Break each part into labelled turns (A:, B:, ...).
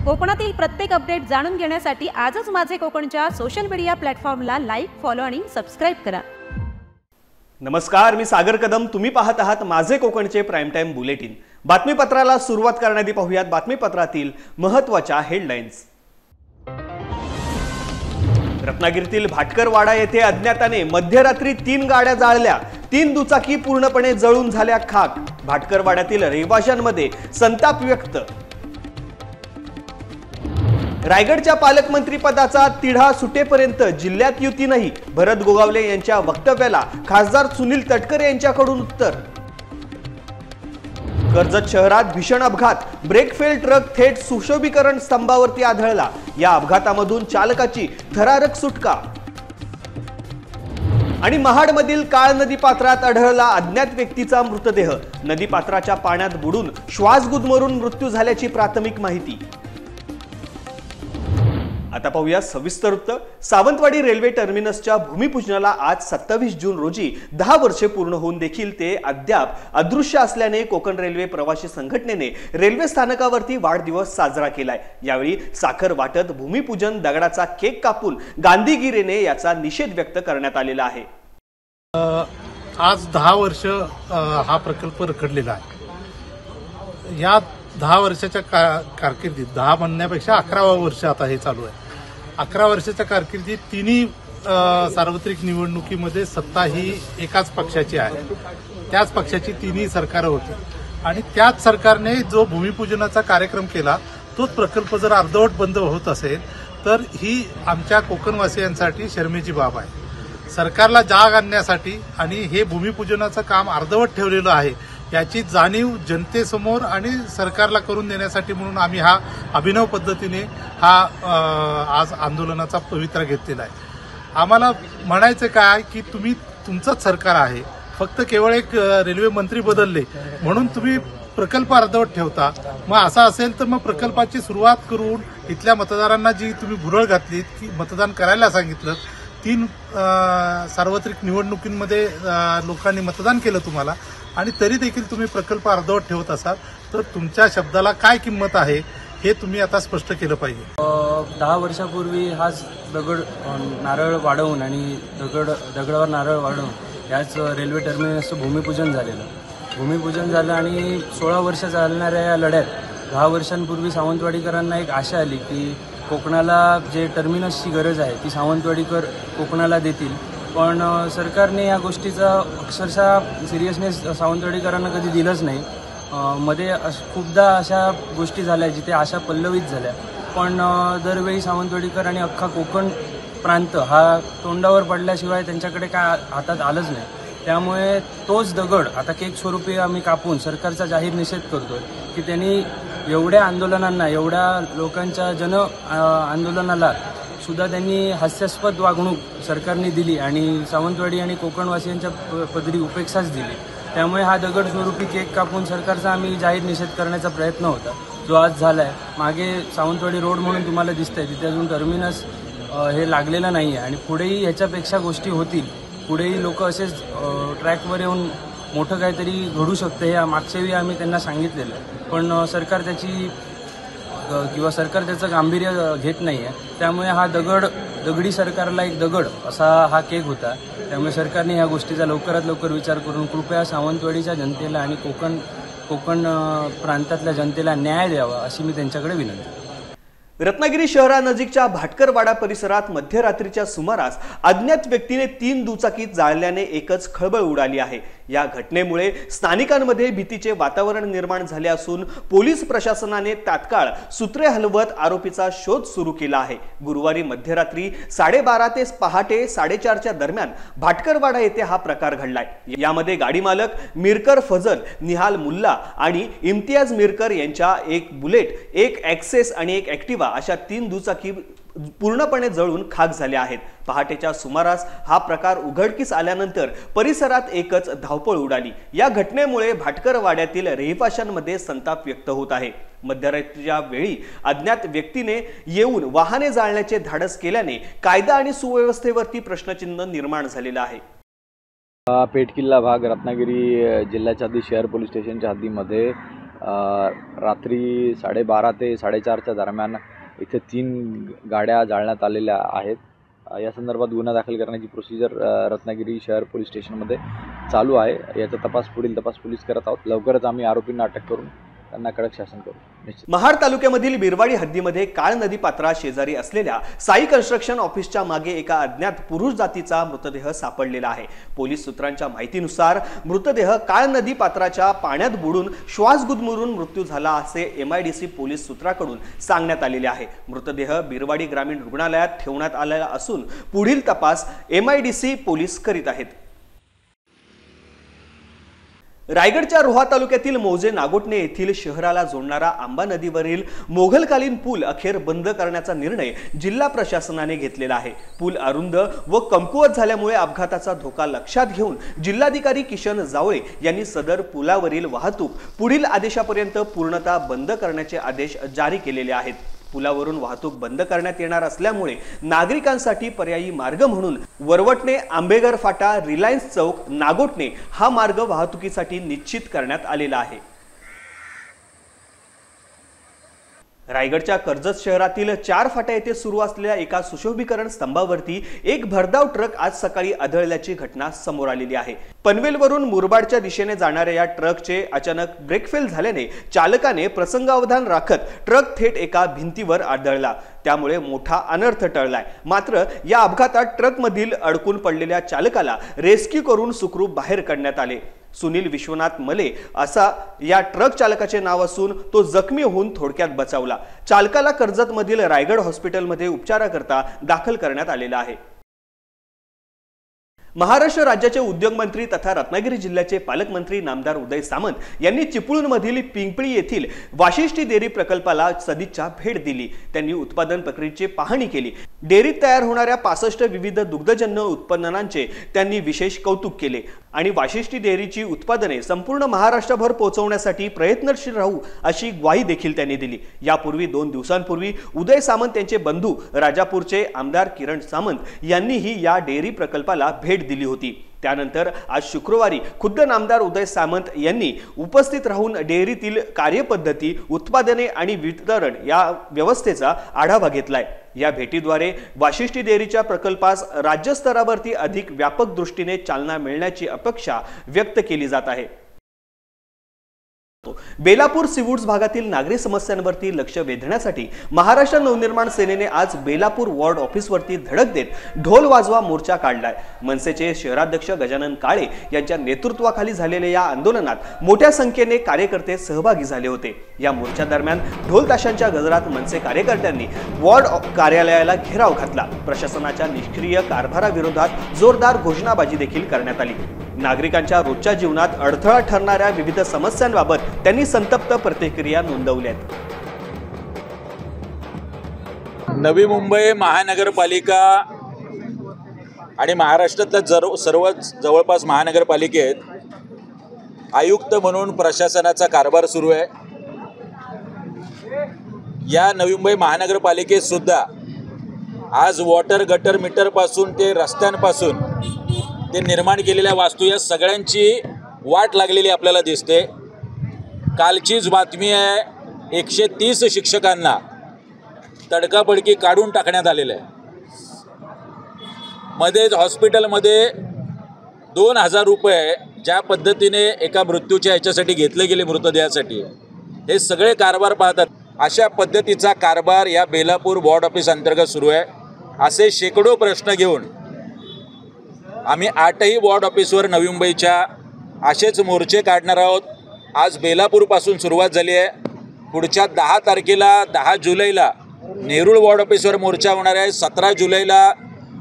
A: कोकणातील प्रत्येक अपडेट जाणून घेण्यासाठी आजच माझे कोकणच्या सोशल मीडिया प्लॅटफॉर्मला लाईक, फॉलो आणि सबस्क्राइब करा।
B: नमस्कार, मी सागर कदम। तुम्ही पाहत आहात माझे कोकणचे प्राइम टाइम बुलेटिन। बातमीपत्राला सुरुवात करण्याआधी पाहूयात बातमीपत्रातील महत्त्वाच्या हेडलाईन्स। रत्नागिरीतील भाटकरवाडा येथे अज्ञाताने मध्यरात्री 3 गाड्या जाळल्या, 3 दुचाकी पूर्णपणे जळून झाल्या खाक। भाटकरवाड्यातील रहिवाशांमध्ये संताप व्यक्त। रायगडच्या पालकमंत्री पदाचा तिढा सुटेपर्यंत जिल्ह्यात युती नाही, भरत गोगावले यांच्या वक्तव्याला खासदार सुनील तटकरे यांच्याकडून उत्तर। कर्जत शहरात भीषण अपघात, ब्रेक फेल ट्रक थेट सुशोभीकरण स्तंभावरती आढळला। या अपघातामधून चालकाची थरारक सुटका। आणि महाडमधील काळ नदी पात्रात आढळला अज्ञात व्यक्तीचा मृतदेह, नदीपात्राच्या पाण्यात बुडून श्वास गुदमरून मृत्यू झाल्याची प्राथमिक माहिती। आता पाहूया सविस्तर वृत्त। सावंतवाडी रेल्वे टर्मिनसच्या भूमिपूजनाला आज 27 जून रोजी 10 वर्षे पूर्ण होऊन देखील ते अद्याप अदृश्य असल्याने कोकण रेल्वे प्रवासी संघटनेने रेल्वे स्थानकावरती वाढदिवस साजरा केलाय। यावेळी साखर वाटत, भूमिपूजन, दगडाचा केक कापून गांधीगिरीने याचा निषेध व्यक्त करण्यात आलेला आहे।
C: आज 10 वर्ष हा प्रकल्प रखडलेला आहे। या 10 वर्षाच्या कारकिर्दीत 10 म्हणण्यापेक्षा 11वा वर्ष आता हे चालू आहे। 11 वर्षाच्या कारकिर्दीत तिन्ही सार्वत्रिक निवडणुकीमध्ये सत्ता ही एकाच पक्षाची आहे, त्याच पक्षाची तिन्ही सरकारं होती आणि त्याच सरकारने जो भूमिपूजनाचा कार्यक्रम केला तोच प्रकल्प जर अर्धवट बंद होत असेल तर ही आमच्या कोकणवासियांसाठी शरमेची बाब आहे। सरकारला जाग आणण्यासाठी आणि हे भूमिपूजनाचं काम अर्धवट ठेवलेलं आहे याची जाणीव जनतेसमोर आणि सरकारला करून देण्यासाठी म्हणून आम्ही हा अभिनव पद्धतीने हा आज आंदोलनाचा पवित्रा घेतलेला आहे। आम्हाला म्हणायचं काय की तुम्ही तुमचंच सरकार आहे, फक्त केवळ एक रेल्वे मंत्री बदलले म्हणून तुम्ही प्रकल्प अर्धवट ठेवता। मग असं असेल तर मग प्रकल्पाची सुरुवात करून इथल्या मतदारांना जी तुम्ही भुरळ घातलीत की मतदान करायला सांगितलं, 3 सार्वत्रिक निवडणुकींमध्ये लोकांनी मतदान केलं तुम्हाला आणि तरी देखील तुम्ही प्रकल्प अर्धवट ठेवत असाल तर तुमच्या शब्दाला काय किंमत आहे हे तुम्ही आता स्पष्ट केलं पाहिजे।
D: 10 वर्षापूर्वी हाच दगड नारळ वाढवून आणि दगडावर नारळ वाढवून याच रेल्वे टर्मिनसचं भूमिपूजन झालं आणि 16 वर्ष चालणाऱ्या या लढ्यात 10 वर्षांपूर्वी सावंतवाडीकरांना एक आशा आली की कोकणाला जे टर्मिनसची गरज आहे ती सावंतवाडीकर कोकणाला देतील, पण सरकारने या गोष्टीचा अक्षरशः सिरियसनेस सावंतवाडीकरांना कधी दिलंच नाही। मध्ये खूपदा अशा गोष्टी झाल्या जिथे आशा पल्लवित झाल्या, पण दरवेळी सावंतवाडीकर आणि अख्खा कोकण प्रांत हा तोंडावर पडल्याशिवाय त्यांच्याकडे काय हातात आलंच नाही। त्यामुळे तोच दगड आता केक स्वरूपी आम्ही कापून सरकारचा जाहीर निषेध करतोय की त्यांनी एवढ्या आंदोलनांना, एवढ्या लोकांच्या आंदोलनाला सुद्धा त्यांनी हास्यास्पद वागणूक सरकारने दिली आणि सावंतवाडी आणि कोकणवासियांच्या पदरी उपेक्षाच दिली। त्यामुळे हा दगड स्वरूपी केक कापून सरकारचा आम्ही जाहीर निषेध करण्याचा प्रयत्न होता, जो आज झाला आहे। मागे सावंतवाडी रोड म्हणून तुम्हाला दिसतंय, तिथे अजून टर्मिनस हे लागलेलं नाही आहे आणि पुढेही ह्याच्यापेक्षा गोष्टी होतील। पुढेही लोक असेच ट्रॅकवर येऊन मोठं काहीतरी घडू शकतं हे मागच्या वेळी आम्ही त्यांना सांगितलेलं, पण सरकार त्याचं गांभीर्य घेत नाही आहे। त्यामुळे हा दगडी सरकारला एक दगड असा हा केक होता। त्यामुळे सरकारने ह्या गोष्टीचा लवकरात लवकर विचार करून कृपया सावंतवाडीच्या जनतेला आणि कोकण प्रांतातल्या जनतेला न्याय द्यावा अशी मी त्यांच्याकडे विनंती।
B: रत्नागिरी शहरानजीकच्या भाटकरवाडा परिसरात मध्यरात्रीच्या सुमारास अज्ञात व्यक्तीने 3 दुचाकी जाळल्याने एकच खळबळ उडाली आहे। या घटनेमुळे स्थानिकांमध्ये भीतीचे वातावरण निर्माण झाले असून पोलीस प्रशासनाने तात्काळ सूत्रे हलवत आरोपीचा शोध सुरू केला आहे। गुरुवारी मध्यरात्री 12:30 ते पहाटे 4:30च्या दरम्यान भाटकरवाडा येथे हा प्रकार घडलाय। यामध्ये गाडी मालक मिरकर फजल, निहाल मुल्ला आणि इम्तियाज मिरकर यांच्या एक बुलेट, एक ॲक्सेस आणि एक ॲक्टिवा अशा 3 दुचाकी पूर्णपणे जळून खाक झाल्या आहेत। पहाटेच्या सुमारास हा प्रकार उघडकीस आल्यानंतर परिसरात एकच धावपळ उडाली। या घटनेमुळे भाटकरवाड्यातील रहिवाशांमध्ये संताप व्यक्त होत आहे। मध्यरात्रीच्या वेळी अज्ञात व्यक्तीने येऊन वाहने जाळण्याचे धाडस केल्याने कायदा आणि सुव्यवस्थेवरती प्रश्नचिन्ह निर्माण झालेला आहे।
E: पेठकिल्ला भाग रत्नागिरी जिल्ह्याच्या हद्दी शहर पोलीस स्टेशनच्या हद्दीमध्ये रात्री 12:30 ते 4:30च्या दरम्यान इथे 3 गाड्या जाळण्यात आलेल्या आहेत। या संदर्भात गुन्हा दाखल करण्याची प्रोसिजर रत्नागिरी शहर पोलीस स्टेशनमध्ये चालू आहे। याचा पुढील तपास पोलीस करत आहोत। लवकरच आम्ही आरोपींना अटक करून त्यांना कडक शासन करू।
B: महाड तालुक्यामधील बिरवाडी हद्दीमध्ये काळ नदी पात्रा शेजारी असलेल्या साई कन्स्ट्रक्शन ऑफिसच्या मागे एका अज्ञात पुरुष जातीचा मृतदेह सापडलेला आहे। पोलीस सूत्रांच्या माहितीनुसार मृतदेह काळ नदी पात्राच्या पाण्यात बुडून श्वास गुदमरून मृत्यू झाला असे MIDC पोलीस सूत्राकडून सांगण्यात आलेले आहे। मृतदेह बिरवाडी ग्रामीण रुग्णालयात ठेवण्यात आलेला असून पुढील तपास MIDC पोलीस करीत आहेत। रायगडच्या रोहा तालुक्यातील मौजे नागोटणे येथील शहराला जोडणारा आंबा नदीवरील मोगलकालीन पूल अखेर बंद करण्याचा निर्णय जिल्हा प्रशासनाने घेतलेला आहे। पूल अरुंद व कमकुवत झाल्यामुळे अपघाताचा धोका लक्षात घेऊन जिल्हाधिकारी किशन जावळे यांनी सदर पुलावरील वाहतूक पुढील आदेशापर्यंत पूर्णतः बंद करण्याचे आदेश जारी केलेले आहेत। पुलावरून वाहतूक बंद करण्यात येणार असल्यामुळे नागरिकांसाठी पर्यायी मार्ग म्हणून वरवटणे आंबेघर फाटा रिलायन्स चौक नागोटणे हा मार्ग वाहतुकीसाठी निश्चित करण्यात आलेला आहे। रायगडच्या कर्जत शहरातील 4 फाटा येथे सुरू असलेल्या एका सुशोभीकरण स्तंभावरती एक भरधाव ट्रक आज सकाळी आढळल्याची घटना समोर आलेली आहे। पनवेलवरून मुरबाडच्या दिशेने जाणाऱ्या या ट्रकचे अचानक ब्रेक फेल झाल्याने चालकाने प्रसंगावधान राखत ट्रक थेट एका भिंतीवर आदळला, त्यामुळे मोठा अनर्थ टळलाय। मात्र या अपघातात ट्रकमधील अडकून पडलेल्या चालकाला रेस्क्यू करून सुखरूप बाहेर काढण्यात आले। सुनील विश्वनाथ मले असा या ट्रक चालकाचे नाव असून तो जखमी होऊन थोडक्यात बचावला। चालकाला कर्जतमधील रायगड हॉस्पिटलमध्ये उपचाराकरता दाखल करण्यात आलेला आहे। महाराष्ट्र राज्याचे उद्योग मंत्री तथा रत्नागिरी जिल्ह्याचे पालकमंत्री नामदार उदय सामंत यांनी चिपळूणमधील पिंपळी येथील वाशिष्ठी डेअरी प्रकल्पाला सदिच्छा भेट दिली। त्यांनी उत्पादन प्रक्रियेची पाहणी केली। डेअरीत तयार होणाऱ्या 65 विविध दुग्धजन्य उत्पादनांचे त्यांनी विशेष कौतुक केले आणि वाशिष्ठी डेअरीची उत्पादने संपूर्ण महाराष्ट्रभर पोहोचवण्यासाठी प्रयत्नशील राहू अशी ग्वाही देखील त्यांनी दिली। यापूर्वी 2 दिवसांपूर्वी उदय सामंत यांचे बंधू राजापूरचे आमदार किरण सामंत यांनीही या डेअरी प्रकल्पाला भेट दिली होती। त्यानंतर आज शुक्रवारी खुद्द नामदार उदय सामंत यांनी उपस्थित राहून डेअरीतील कार्यपद्धती, उत्पादने आणि वितरण या व्यवस्थेचा आढावा घेतलाय। या भेटीद्वारे वाशिष्ठी डेअरीच्या प्रकल्पास राज्यस्तरावरती अधिक व्यापक दृष्टीने चालना मिळण्याची अपेक्षा व्यक्त केली जात आहे। बेलापूर सीवूड्स भागातील नागरी समस्यांवरती लक्ष वेधण्यासाठी महाराष्ट्र नवनिर्माण सेनेने आज बेलापूर वॉर्ड ऑफिसवरती धडक देत ढोल वाजवा मोर्चा काढलाय। मनसेचे शहराध्यक्ष गजानन काळे यांच्या नेतृत्वाखाली झालेल्या या आंदोलनात मोठ्या संख्येने कार्यकर्ते सहभागी झाले होते। या मोर्चा दरम्यान ढोल ताशांच्या गजरात मनसे कार्यकर्त्यांनी वॉर्ड कार्यालयाला घेराव घातला। प्रशासनाच्या निष्क्रिय कारभाराविरोधात जोरदार घोषणाबाजी देखील करण्यात आली। नागरिकांच्या रोजच्या जीवनात अडथळा ठरणाऱ्या विविध समस्यांबाबत त्यांनी संतप्त प्रतिक्रिया नोंदवल्या।
F: नवी मुंबई महानगरपालिका आणि महाराष्ट्रातल्या सर्वच जवळपास महानगरपालिकेत आयुक्त म्हणून प्रशासनाचा कारभार सुरू आहे। या नवी मुंबई महानगरपालिकेत सुद्धा आज वॉटर गटर मीटर पासून ते रस्त्यांपासून ते निर्माण केलेल्या वास्तू या सगळ्यांची वाट लागलेली आपल्याला दिसते। कालचीच बातमी आहे, 130 शिक्षकांना तडकाफडकी काढून टाकण्यात आलेलं आहे। मध्येच हॉस्पिटलमध्ये 2000 रुपये ज्या पद्धतीने एका मृत्यूच्या ह्याच्यासाठी घेतले गेले मृतदेहासाठी, हे सगळे कारभार पाहतात। अशा पद्धतीचा कारभार या बेलापूर वॉर्ड ऑफिस अंतर्गत सुरू आहे। असे शेकडो प्रश्न घेऊन आम्ही 8ही वॉर्ड ऑफिसवर नवी मुंबईच्या असेच मोर्चे काढणार आहोत। आज बेलापूरपासून सुरुवात झाली आहे। पुढच्या 10 तारखेला 10 जुलैला नेरूळ वॉर्ड ऑफिसवर मोर्चा होणार आहे। 17 जुलैला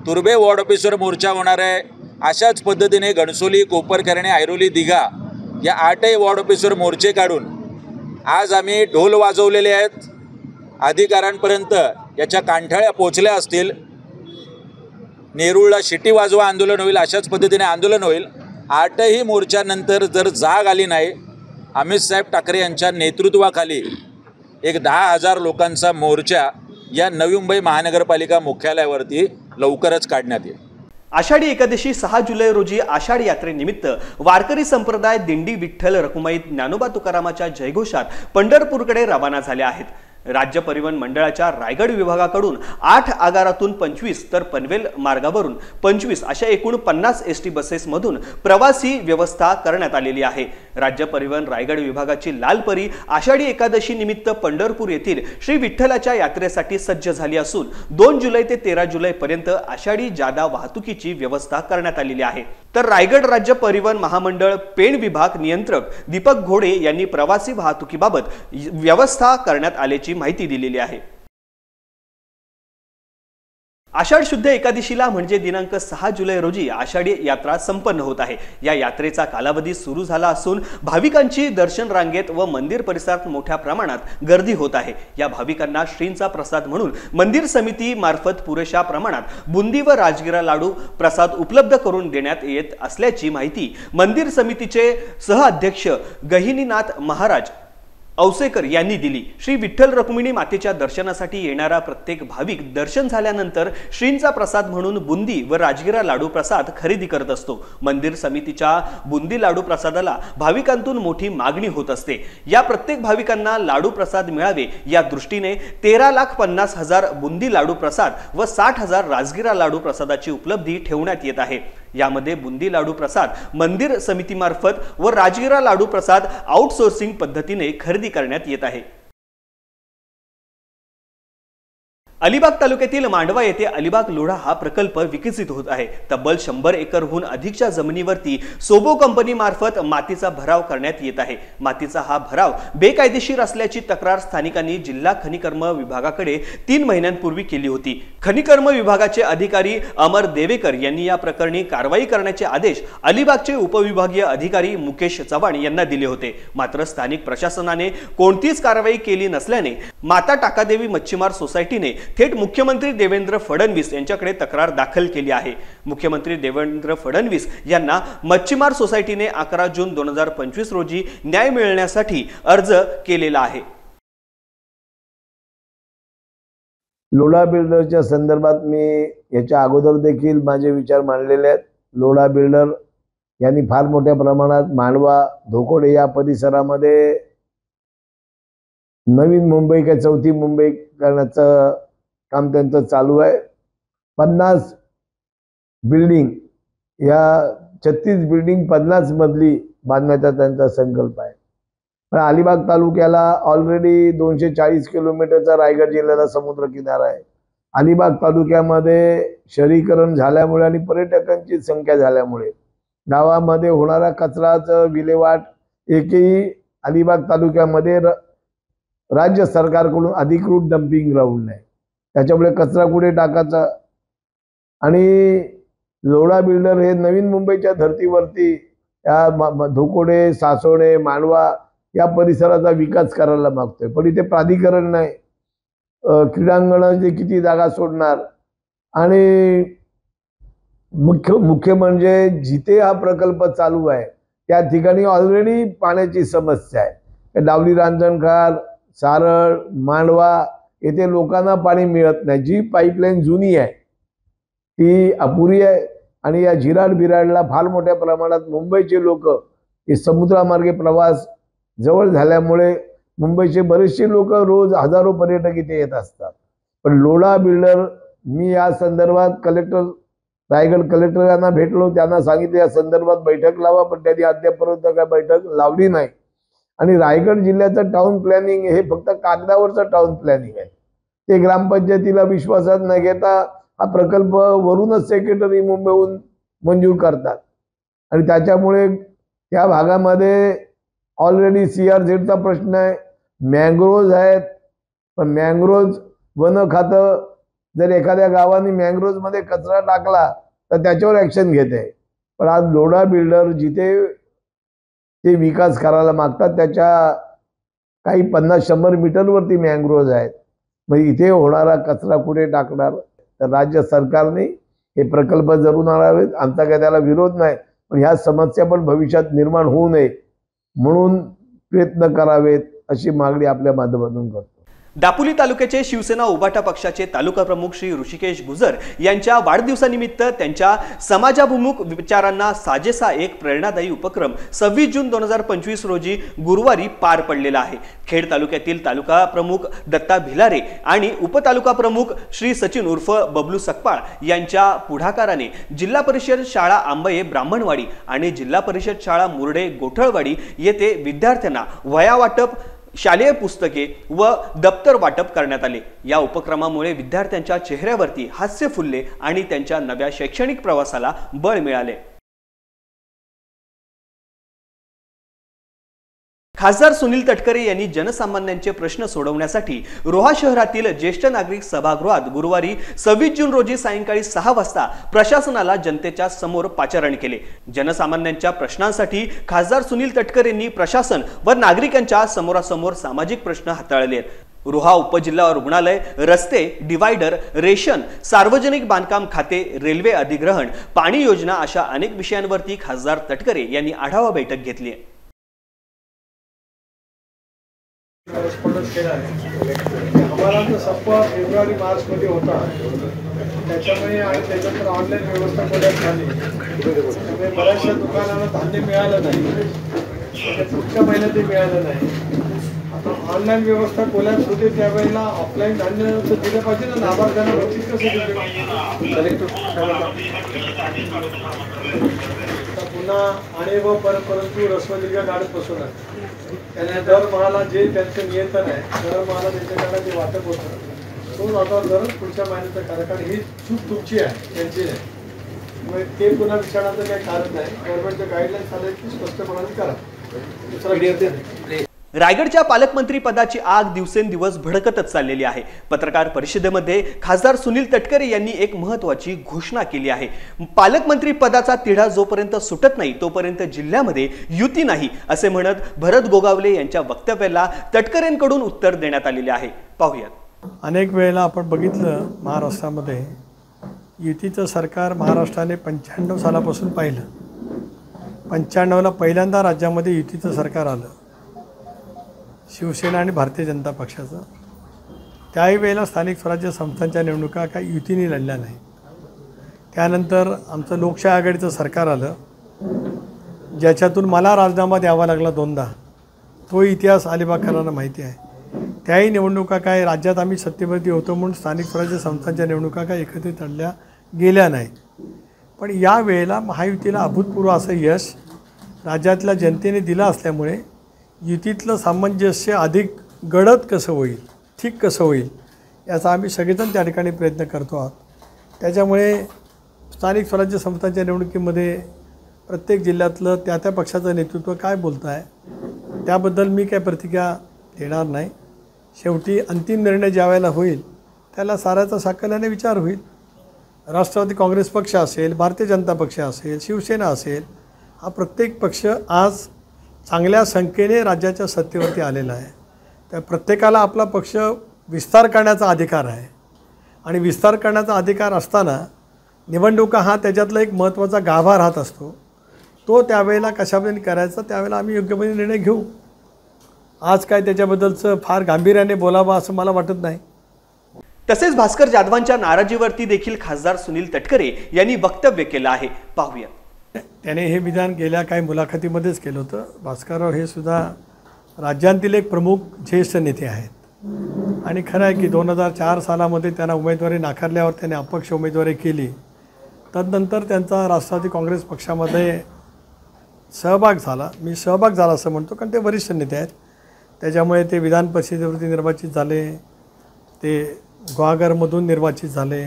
F: तुर्बे वॉर्ड ऑफिसवर मोर्चा होणार आहे। अशाच पद्धतीने घणसोली, कोपरखैरणे, ऐरोली, दिघा या 8ही वॉर्ड ऑफिसवर मोर्चे काढून आज आम्ही ढोल वाजवलेले आहेत। अधिकाऱ्यांपर्यंत याच्या कांठाळ्या पोचल्या असतील। नेरूळला शिटी वाजवा आंदोलन होईल, अशाच पद्धतीने आंदोलन होईल। 8ही मोर्चानंतर जर जाग आली नाही, अमित साहेब ठाकरे यांच्या नेतृत्वाखाली एक 10,000 लोकांचा मोर्चा या नवी मुंबई महानगरपालिका मुख्यालयावरती लवकरच काढण्यात येईल।
B: आषाढी एकादशी 6 जुलै रोजी आषाढ यात्रेनिमित्त वारकरी संप्रदाय दिंडी विठ्ठल रखुमाई ज्ञानोबा तुकारामाच्या जयघोषात पंढरपूरकडे रवाना झाले आहेत। राज्य परिवहन मंडळाच्या रायगड विभागाकडून 8 आगारातून 25 तर पनवेल मार्गावरून 25 अशा एकूण 50 एसटी बसेसमधून प्रवासी व्यवस्था करण्यात आलेली आहे। राज्य परिवहन रायगड विभागाची लाल परी आषाढी एकादशी निमित्त पंढरपूर येथील श्री विठ्ठलाच्या यात्रेसाठी सज्ज झाली असून 2 जुलै ते 13 जुलै पर्यंत आषाढी जादा वाहतुकीची व्यवस्था करण्यात आलेली आहे। तर रायगड राज्य परिवहन महामंडळ पेण विभाग नियंत्रक दीपक घोडे यांनी प्रवासी वाहतुकीबाबत व्यवस्था करण्यात आल्याची माहिती दिलेली आहे। आषाढ शुद्ध एकादशीला म्हणजे दिनांक 6 जुलै रोजी आषाढी यात्रा संपन्न होत आहे। या यात्रेचा कालावधी सुरू झाला असून भाविकांची दर्शन रांगेत व मंदिर परिसरात मोठ्या प्रमाणात गर्दी होत आहे। या भाविकांना श्रींचा प्रसाद म्हणून मंदिर समिती मार्फत पुरेशा प्रमाणात बुंदी व राजगिरा लाडू प्रसाद उपलब्ध करून देण्यात येत असल्याची माहिती मंदिर समितीचे सहअध्यक्ष गहिनीनाथ महाराज औसेकर यांनी दिली। श्री विठ्ठल रखुमिणी मातेच्या दर्शनासाठी येणारा प्रत्येक भाविक दर्शन झाल्यानंतर श्रींचा प्रसाद म्हणून बुंदी व राजगिरा लाडू प्रसाद खरेदी करत असतो। मंदिर समितीच्या बुंदी लाडू प्रसादाला भाविकांतून मोठी मागणी होत असते। या प्रत्येक भाविकांना लाडू प्रसाद मिळावे या दृष्टीने 13,50,000 बुंदी लाडू प्रसाद व 60,000 राजगिरा लाडू प्रसादाची उपलब्धी ठेवण्यात येत आहे। यामध्ये बुंदी लाडू प्रसाद मंदिर समितीमार्फत व राजगिरा लाडू प्रसाद आउटसोर्सिंग पद्धतीने खरेदी करण्यात येत आहे। अलिबाग तालुक्यातील मांडवा येथे अलिबाग लोढा हा प्रकल्प विकसित होत आहे। तब्बल 100 एकरहून अधिकच्या जमिनीवरती सोबो कंपनी मार्फत मातीचा भराव करण्यात येत आहे। मातीचा हा भराव बेकायदेशीर असल्याची तक्रार स्थानिकांनी जिल्हा खनिकर्म विभागाकडे 3 महिन्यांपूर्वी केली होती। खनिकर्म विभागाचे अधिकारी अमर देवेकर यांनी या प्रकरणी कारवाई करण्याचे आदेश अलिबागचे उपविभागीय अधिकारी मुकेश चव्हाण यांना दिले होते। मात्र स्थानिक प्रशासनाने कोणतीच कारवाई केली नसल्याने माता टाकादेवी मच्छीमार सोसायटीने थेट मुख्यमंत्री देवेंद्र फडणवीस यांच्याकडे तक्रार दाखल केली आहे। मुख्यमंत्री देवेंद्र फडणवीस यांना मच्छीमार सोसायटीने 11 जून 2025 रोजी न्याय मिळण्यासाठी अर्ज केलेला आहे।
G: लोढा बिल्डरच्या संदर्भात मी याच्या अगोदर देखील माझे विचार मांडलेले आहेत। लोढा बिल्डर यांनी फार मोठ्या प्रमाणात मांडवा धोकोडे या परिसरामध्ये नवीन मुंबई का चौथी मुंबई करण्याचं काम त्यांचं चालू आहे। 50 बिल्डिंग या 36 बिल्डिंग 50 मजली बांधण्याचा त्यांचा संकल्प आहे। पण अलिबाग तालुक्याला ऑलरेडी 240 किलोमीटरचा रायगड जिल्ह्याला समुद्र किनारा आहे। अलिबाग तालुक्यामध्ये शहरीकरण झाल्यामुळे आणि पर्यटकांची संख्या झाल्यामुळे गावामध्ये होणारा कचराचं विल्हेवाट एकही अलिबाग तालुक्यामध्ये राज्य सरकारकडून अधिकृत डंपिंग ग्राउंड नाही। त्याच्यामुळे कचरा कुठे टाकायचा आणि लोढा बिल्डर हे नवीन मुंबईच्या धर्तीवरती या धोकोडे सासोडे मांडवा या परिसराचा विकास करायला मागतोय। पण इथे प्राधिकरण नाही, क्रीडांगणाची किती जागा सोडणार आणि मुख्य म्हणजे जिथे हा प्रकल्प चालू आहे त्या ठिकाणी ऑलरेडी पाण्याची समस्या आहे। डावली रांजणखार सारळ मांडवा येथे लोकांना पाणी मिळत नाही। जी पाईपलाईन जुनी आहे ती अपुरी आहे आणि या झिराड बिराडला फार मोठ्या प्रमाणात मुंबईचे लोक हे समुद्रामार्गे प्रवास जवळ झाल्यामुळे मुंबईचे बरेचसे लोक रोज हजारो पर्यटक इथे येत असतात। पण लोढा बिल्डर मी या संदर्भात रायगड कलेक्टर यांना भेटलो, त्यांना सांगितले या संदर्भात बैठक लावा, पण त्यांनी अद्यापर्यंत काय बैठक लावली नाही। आणि रायगड जिल्ह्याचं टाउन प्लॅनिंग हे फक्त कागदावरचं टाउन प्लॅनिंग आहे। ते ग्रामपंचायतीला विश्वासात न घेता हा प्रकल्प वरूनच सेक्रेटरी मुंबईहून मंजूर करतात आणि त्याच्यामुळे त्या भागामध्ये ऑलरेडी CRZचा प्रश्न आहे, मँग्रोव्ज आहेत। पण मँग्रोव्ज वन खातं जर एखाद्या गावाने मँग्रोव्जमध्ये कचरा टाकला तर त्याच्यावर ॲक्शन घेते। पण आज लोढा बिल्डर जिथे ते विकास करायला मागतात त्याच्या काही 50-100 मीटरवरती मँग्रोव्ज आहेत। मग इथे होणारा कचरा कुठे टाकणार? तर राज्य सरकारने हे प्रकल्प जरूर आणावेत। आमचा काय त्याला विरोध नाही, पण ह्या समस्या पण भविष्यात निर्माण होऊ नये म्हणून प्रयत्न करावेत अशी मागणी आपल्या माध्यमातून करतो।
B: दापोली तालुक्याचे शिवसेना उभाटा पक्षाचे तालुका प्रमुख श्री ऋषिकेश गुजर यांच्या वाढदिवसानिमित्त त्यांच्या समाजाभिमुख विचारांना साजेसा एक प्रेरणादायी उपक्रम 26 जून 2025 रोजी गुरुवारी पार पडलेला आहे। खेड तालुक्यातील तालुका प्रमुख दत्ता भिलारे आणि उपतालुका प्रमुख श्री सचिन उर्फ बबलू सकपाळ यांच्या पुढाकाराने जिल्हा परिषद शाळा आंबये ब्राह्मणवाडी आणि जिल्हा परिषद शाळा मुरडे गोठळवाडी येथे विद्यार्थ्यांना वह्या वाटप, शालेय पुस्तके व दप्तर वाटप करण्यात आले। या उपक्रमामुळे विद्यार्थ्यांच्या चेहऱ्यावरती हास्य फुलले आणि त्यांच्या नव्या शैक्षणिक प्रवासाला बळ मिळाले। खासदार सुनील तटकरे यांनी जनसामान्यांचे प्रश्न सोडवण्यासाठी रोहा शहरातील ज्येष्ठ नागरिक सभागृहात गुरुवारी 26 जून रोजी सायंकाळी 6 वाजता प्रशासनाला जनतेच्या समोर पाचारण केले। जनसामान्यांच्या प्रश्नांसाठी खासदार सुनील तटकरे यांनी प्रशासन व नागरिकांच्या समोरासमोर सामाजिक प्रश्न हाताळले। रोहा उपजिल्हा रुग्णालय, रस्ते, डिवायडर, रेशन, सार्वजनिक बांधकाम खाते, रेल्वे अधिग्रहण, पाणी योजना अशा अनेक विषयांवरती खासदार तटकरे यांनी आढावा बैठक घेतली।
H: कॉरेस्पॉन्डन्स केला आहे। आम्हाला जो संप फेब्रुवारी मार्चमध्ये होता त्याच्यामुळे आणि त्याच्यानंतर ऑनलाईन व्यवस्था पुण्यात झाली, त्यामुळे बऱ्याचशा दुकानांना धान्य मिळालं नाही, पुढच्या महिन्यातही मिळालं नाही। आता ऑनलाईन व्यवस्था कोल्यात होते त्यावेळेला ऑफलाईन धान्य दिलं पाहिजे ना, लाभार्थ्यांना वंचित कसं दिलं पुन्हा आणि व परंतु रसवंतीच्या गाडीत बसून आहे त्याने दरमहाला जे त्यांचं नियंत्रण आहे, दरमहाला त्यांच्याकडे जे वाटप होतं तो आता जर पुढच्या महिन्याचा कार्यकाळ ही चूक तुमची आहे, त्यांची नाही। मग ते पुन्हा विचारण्याचं काही कारण नाही। गव्हर्नमेंटच्या गाईडलाईन्स आले की स्पष्टपणाने करा। दुसरा विद्यार्थी
B: रायगडच्या पालकमंत्री पदाची आग दिवसेंदिवस भडकतच चाललेली आहे। पत्रकार परिषदेमध्ये खासदार सुनील तटकरे यांनी एक महत्त्वाची घोषणा केली आहे। पालकमंत्री पदाचा तिढा जोपर्यंत सुटत नाही तोपर्यंत जिल्ह्यामध्ये युती नाही असे म्हणत भरत गोगावले यांच्या वक्तव्याला तटकरेंकडून उत्तर देण्यात आलेले आहे। पाहूयात।
H: अनेक वेळेला आपण बघितलं महाराष्ट्रामध्ये युतीचं सरकार महाराष्ट्राने 95 सालापासून पाहिलं। 95ला पहिल्यांदा राज्यामध्ये युतीचं सरकार आलं, शिवसेना आणि भारतीय जनता पक्षाचं। त्याही वेळेला स्थानिक स्वराज्य संस्थांच्या निवडणुका काही युतीने लढल्या नाही। त्यानंतर आमचं लोकशाही आघाडीचं सरकार आलं, ज्याच्यातून मला राजीनामा द्यावा लागला 2दा। तो इतिहास अलिबागकरांना माहिती आहे। त्याही निवडणुका काय राज्यात आम्ही सत्तेवरती होतो म्हणून स्थानिक स्वराज्य संस्थांच्या निवडणुका काय एकत्रित लढल्या गेल्या नाहीत। पण या वेळेला महायुतीला अभूतपूर्व असं यश राज्यातल्या जनतेने दिलं असल्यामुळे युतीतलं सामंजस्य अधिक गडद कसं होईल, ठीक कसं होईल याचा आम्ही सगळेजण त्या ठिकाणी प्रयत्न करतो आहोत। त्याच्यामुळे स्थानिक स्वराज्य संस्थांच्या निवडणुकीमध्ये प्रत्येक जिल्ह्यातलं त्या पक्षाचं नेतृत्व काय बोलतं आहे त्याबद्दल मी काय प्रतिक्रिया देणार नाही। शेवटी अंतिम निर्णय ज्या वेळेला होईल त्याला साऱ्याचा साकल्याने विचार होईल। राष्ट्रवादी काँग्रेस पक्ष असेल, भारतीय जनता पक्ष असेल, शिवसेना असेल, हा प्रत्येक पक्ष आज चांगल्या संख्येने राज्याच्या सत्तेवरती आलेला आहे। त्या प्रत्येकाला आपला पक्ष विस्तार करण्याचा अधिकार आहे आणि विस्तार करण्याचा अधिकार असताना निवडणुका हा त्याच्यातला एक महत्त्वाचा गाभा राहत असतो। तो त्यावेळेला कशापद्धतीने करायचा त्यावेळेला आम्ही योग्यपणे निर्णय घेऊ। आज काय त्याच्याबद्दलचं फार गांभीर्याने बोलावं असं मला वाटत नाही।
B: तसेच भास्कर जाधवांच्या नाराजीवरती देखील खासदार सुनील तटकरे यांनी वक्तव्य केलं आहे। पाहूया।
H: त्याने हे विधान गेल्या काही मुलाखतीमध्येच केलं होतं। भास्करराव हे सुद्धा राज्यांतील एक प्रमुख ज्येष्ठ नेते आहेत आणि खरं आहे की 2004 सालामध्ये त्यांना उमेदवारी नाकारल्यावर त्याने अपक्ष उमेदवारी केली। तदनंतर त्यांचा राष्ट्रवादी काँग्रेस पक्षामध्ये सहभाग झाला। मी सहभाग झाला असं म्हणतो कारण ते वरिष्ठ नेते आहेत। त्याच्यामुळे ते विधान परिषदेवरती निर्वाचित झाले, ते गुहागरमधून निर्वाचित झाले,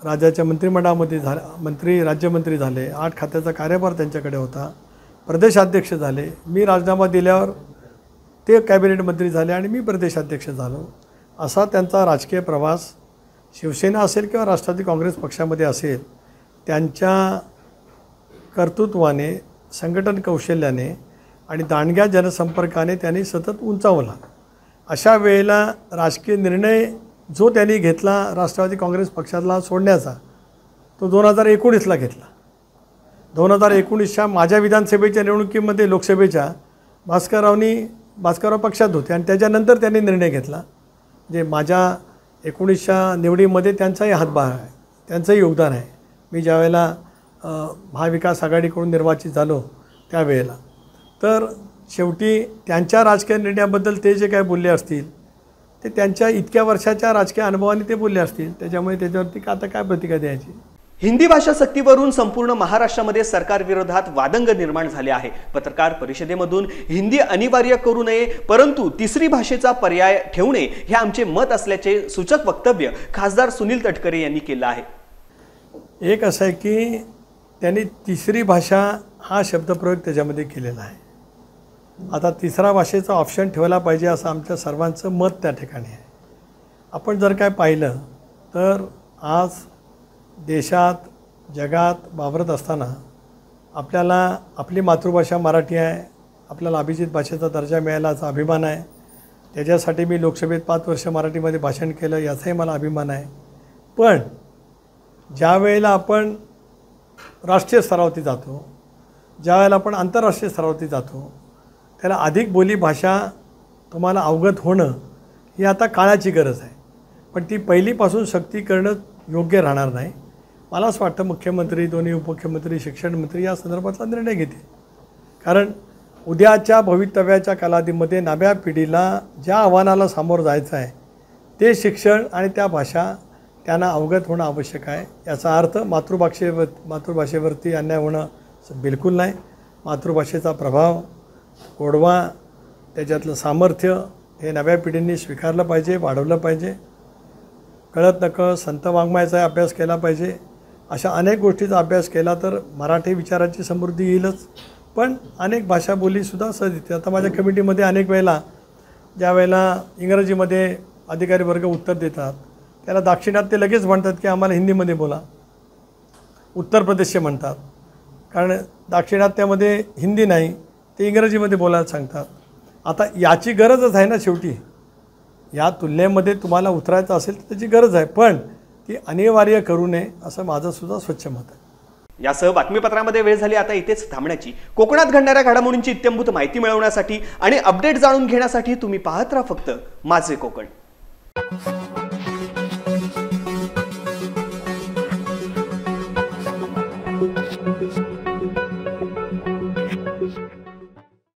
H: राज्याच्या मंत्रिमंडळामध्ये राज्यमंत्री झाले, 8 खात्याचा कार्यभार त्यांच्याकडे होता, प्रदेशाध्यक्ष झाले। मी राजीनामा दिल्यावर ते कॅबिनेट मंत्री झाले आणि मी प्रदेशाध्यक्ष झालो। असा त्यांचा राजकीय प्रवास शिवसेना असेल किंवा राष्ट्रवादी काँग्रेस पक्षामध्ये असेल, त्यांच्या कर्तृत्वाने, संघटन कौशल्याने आणि दांडग्या जनसंपर्काने त्यांनी सतत उंचावला। अशा वेळेला राजकीय निर्णय जो त्यांनी घेतला राष्ट्रवादी काँग्रेस पक्षाला सोडण्याचा तो 2019ला घेतला। 2019च्या माझ्या विधानसभेच्या निवडणुकीमध्ये लोकसभेच्या भास्करराव पक्षात होते आणि त्याच्यानंतर त्यांनी निर्णय घेतला म्हणजे माझ्या 19च्या निवडीमध्ये त्यांचाही हातभार आहे, त्यांचंही योगदान आहे. मी ज्यावेळेला महाविकास आघाडीकडून निर्वाचित झालो त्यावेळेला, तर शेवटी त्यांच्या राजकीय निर्णयाबद्दल ते जे काय बोलले असतील ते त्यांच्या इतक्या वर्षाच्या राजकीय अनुभवाने ते बोलले असतील, त्याच्यामुळे त्याच्यावरती आता काय प्रतिक्रिया द्यायची.
B: हिंदी भाषा सक्तीवरून संपूर्ण महाराष्ट्रामध्ये सरकार विरोधात वादंग निर्माण झाले आहे. पत्रकार परिषदेमधून हिंदी अनिवार्य करू नये परंतु तिसरी भाषेचा पर्याय ठेवणे हे आमचे मत असल्याचे सूचक वक्तव्य खासदार सुनील तटकरे यांनी केलं आहे.
H: एक असं आहे की त्यांनी तिसरी भाषा हा शब्दप्रयोग त्याच्यामध्ये केलेला आहे. आता तिसरा भाषेचा ऑप्शन ठेवला पाहिजे असं आमच्या सर्वांचं मत त्या ठिकाणी आहे. आपण जर काय पाहिलं तर आज देशात जगात वावरत असताना आपल्याला आपली मातृभाषा मराठी आहे, आपल्याला अभिजित भाषेचा दर्जा मिळाल्याचा अभिमान आहे. त्याच्यासाठी मी लोकसभेत 5 वर्ष मराठीमध्ये भाषण केलं याचाही मला अभिमान आहे. पण ज्या वेळेला आपण राष्ट्रीय स्तरावरती जातो, ज्या वेळेला आपण आंतरराष्ट्रीय स्तरावरती जातो, त्याला अधिक बोली भाषा तुम्हाला अवगत होणं ही आता काळाची गरज आहे. पण ती पहिलीपासून सक्ती करणं योग्य राहणार नाही. मला असं वाटतं मुख्यमंत्री, दोन्ही उपमुख्यमंत्री, शिक्षण मंत्री या संदर्भातला निर्णय घेतील. कारण उद्याच्या भवितव्याच्या कालावधीमध्ये नव्या पिढीला ज्या आव्हानाला सामोरं जायचं आहे ते शिक्षण आणि त्या भाषा त्यांना अवगत होणं आवश्यक आहे. याचा अर्थ मातृभाषेवरती अन्याय होणं बिलकुल नाही. मातृभाषेचा प्रभाव, गोडवा, त्याच्यातलं सामर्थ्य हे नव्या पिढींनी स्वीकारलं पाहिजे, वाढवलं पाहिजे. कळत नकळत संत वाङ्मयाचा अभ्यास केला पाहिजे. अशा अनेक गोष्टीचा अभ्यास केला तर मराठी विचाराची समृद्धी येईलच, पण अनेक भाषा बोलीसुद्धा सहज येते. आता माझ्या कमिटीमध्ये अनेक वेळेला ज्या वेळेला इंग्रजीमध्ये अधिकारी वर्ग उत्तर देतात त्याला दाक्षिणात्य लगेच म्हणतात की आम्हाला हिंदीमध्ये बोला. उत्तर प्रदेशचे म्हणतात, कारण दाक्षिणात्यामध्ये हिंदी नाही, ते इंग्रजीमध्ये बोलायला सांगतात. आता याची गरजच आहे ना शेवटी. या तुलनेमध्ये तुम्हाला उतरायचं असेल तर त्याची गरज आहे, पण ती अनिवार्य करू नये असं माझं सुद्धा स्वच्छ मत आहे.
B: यासह बातमीपत्रामध्ये वेळ झाली आता इथेच थांबण्याची. कोकणात घडणाऱ्या घडामोडींची इत्थंभूत माहिती मिळवण्यासाठी आणि अपडेट जाणून घेण्यासाठी तुम्ही पाहत राहा फक्त माझे कोकण.